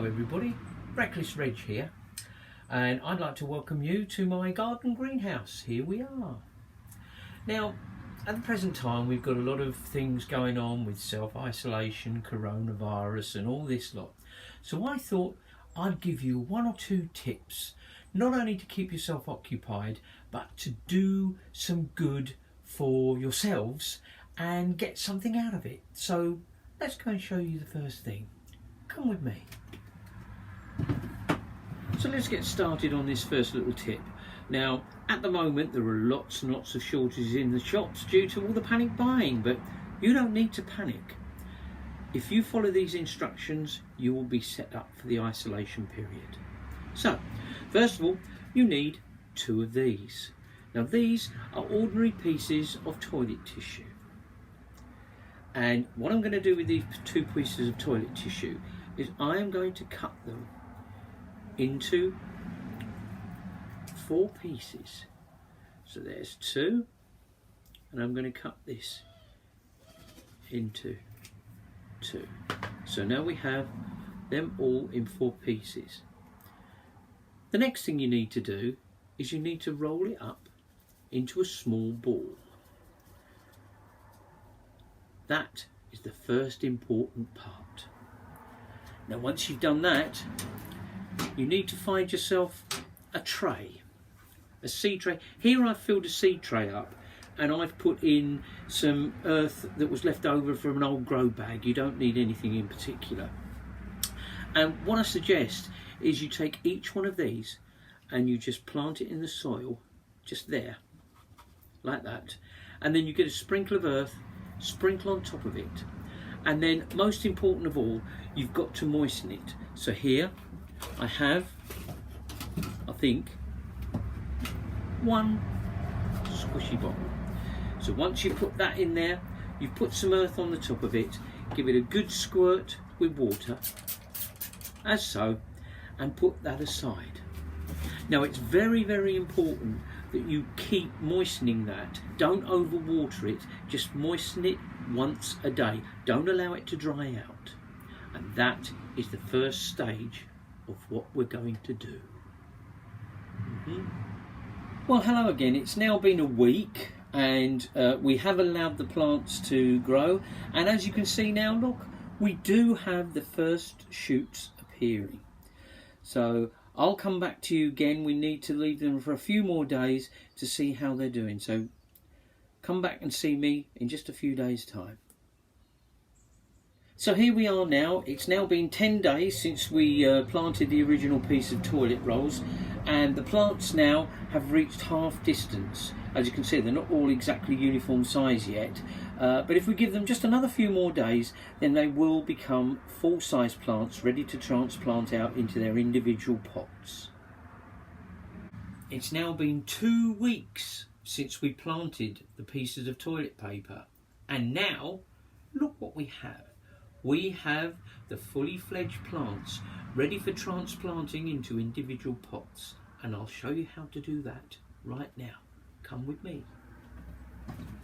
Hello everybody, Reckless Reg here, and I'd like to welcome you to my garden greenhouse. Here we are. Now, at the present time we've got a lot of things going on with self-isolation, coronavirus and all this lot. So I thought I'd give you one or two tips, not only to keep yourself occupied, but to do some good for yourselves and get something out of it. So let's go and show you the first thing. Come with me. So let's get started on this first little tip. Now, at the moment there are lots and lots of shortages in the shops due to all the panic buying, but you don't need to panic. If you follow these instructions, you will be set up for the isolation period. So, first of all, you need two of these. Now, these are ordinary pieces of toilet tissue. And what I'm going to do with these two pieces of toilet tissue is I am going to cut them into 4 pieces. So there's 2, and I'm going to cut this into 2. So now we have them all in 4 pieces. The next thing you need to do is you need to roll it up into a small ball. That is the first important part. Now, once you've done that, you need to find yourself a tray, a seed tray. Here I've filled a seed tray up and I've put in some earth that was left over from an old grow bag. You don't need anything in particular. And what I suggest is you take each one of these and you just plant it in the soil, just there, like that. And then you get a sprinkle of earth, sprinkle on top of it. And then, most important of all, you've got to moisten it. So here I have, I think, 1 squishy bottle. So once you put that in there, you've put some earth on the top of it, give it a good squirt with water, as so, and put that aside. Now, it's very, very important that you keep moistening that. Don't overwater it, just moisten it once a day. Don't allow it to dry out. And that is the first stage of what we're going to do. Well, hello again. It's now been a week and we have allowed the plants to grow, and as you can see now, look, we do have the first shoots appearing. So I'll come back to you again. We need to leave them for a few more days to see how they're doing. So come back and see me in just a few days' time. So here we are now. It's now been 10 days since we planted the original piece of toilet rolls, and the plants now have reached half distance. As you can see, they're not all exactly uniform size yet, but if we give them just another few more days, then they will become full-size plants ready to transplant out into their individual pots. It's now been 2 weeks since we planted the pieces of toilet paper, and now look what we have. We have the fully fledged plants ready for transplanting into individual pots, and I'll show you how to do that right now. Come with me.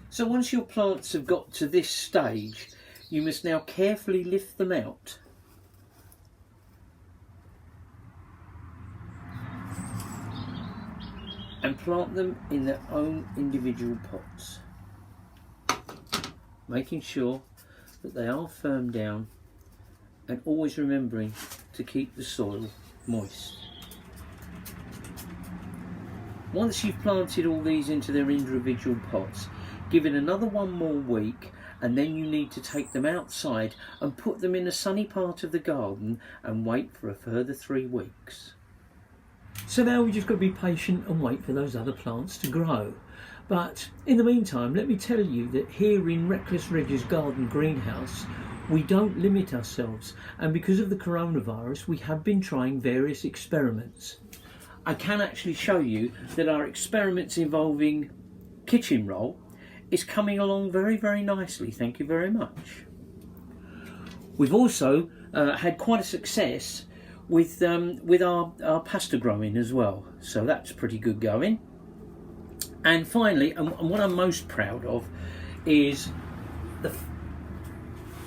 So once your plants have got to this stage, you must now carefully lift them out. And plant them in their own individual pots, making sure that they are firm down and always remembering to keep the soil moist. Once you've planted all these into their individual pots, give it another 1 more week, and then you need to take them outside and put them in a sunny part of the garden and wait for a further 3 weeks. So now we've just got to be patient and wait for those other plants to grow. But in the meantime, let me tell you that here in Reckless Reg's garden greenhouse, we don't limit ourselves, and because of the coronavirus, we have been trying various experiments. I can actually show you that our experiments involving kitchen roll is coming along very, very nicely. Thank you very much. We've also had quite a success with our pasta growing as well, so that's pretty good going. And finally, and what I'm most proud of, is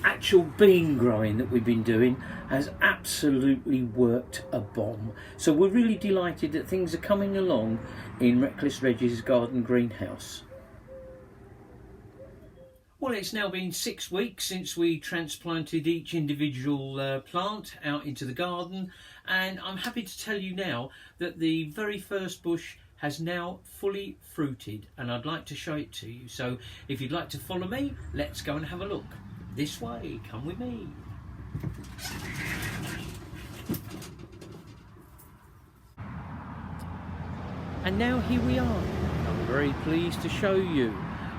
actual bean growing that we've been doing has absolutely worked a bomb. So we're really delighted that things are coming along in Reckless Reggie's garden greenhouse. Well, it's now been 6 weeks since we transplanted each individual plant out into the garden, and I'm happy to tell you now that the very first bush has now fully fruited, and I'd like to show it to you. So if you'd like to follow me, let's go and have a look. This way, come with me. And now here we are. I'm very pleased to show you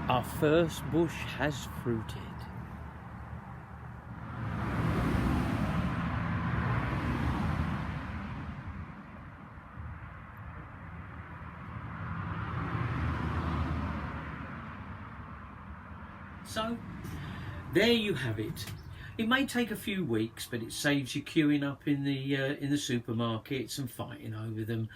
our first bush has fruited. So there you have it. It may take a few weeks, but it saves you queuing up in the supermarkets and fighting over them.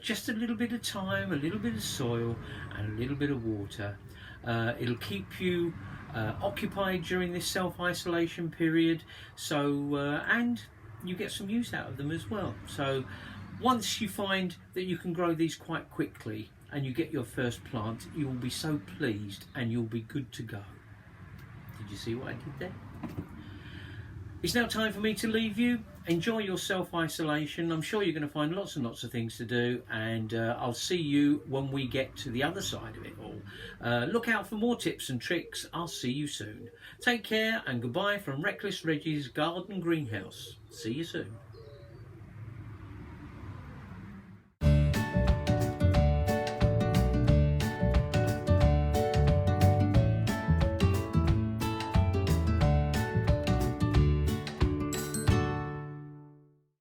Just a little bit of time, a little bit of soil, and a little bit of water. It'll keep you occupied during this self-isolation period. So and you get some use out of them as well. So once you find that you can grow these quite quickly and you get your first plant, you will be so pleased and you'll be good to go. Did you see what I did there? It's now time for me to leave you. Enjoy your self-isolation. I'm sure you're going to find lots and lots of things to do, and I'll see you when we get to the other side of it all. Look out for more tips and tricks. I'll see you soon. Take care and goodbye from Reckless Reggie's Garden Greenhouse. See you soon.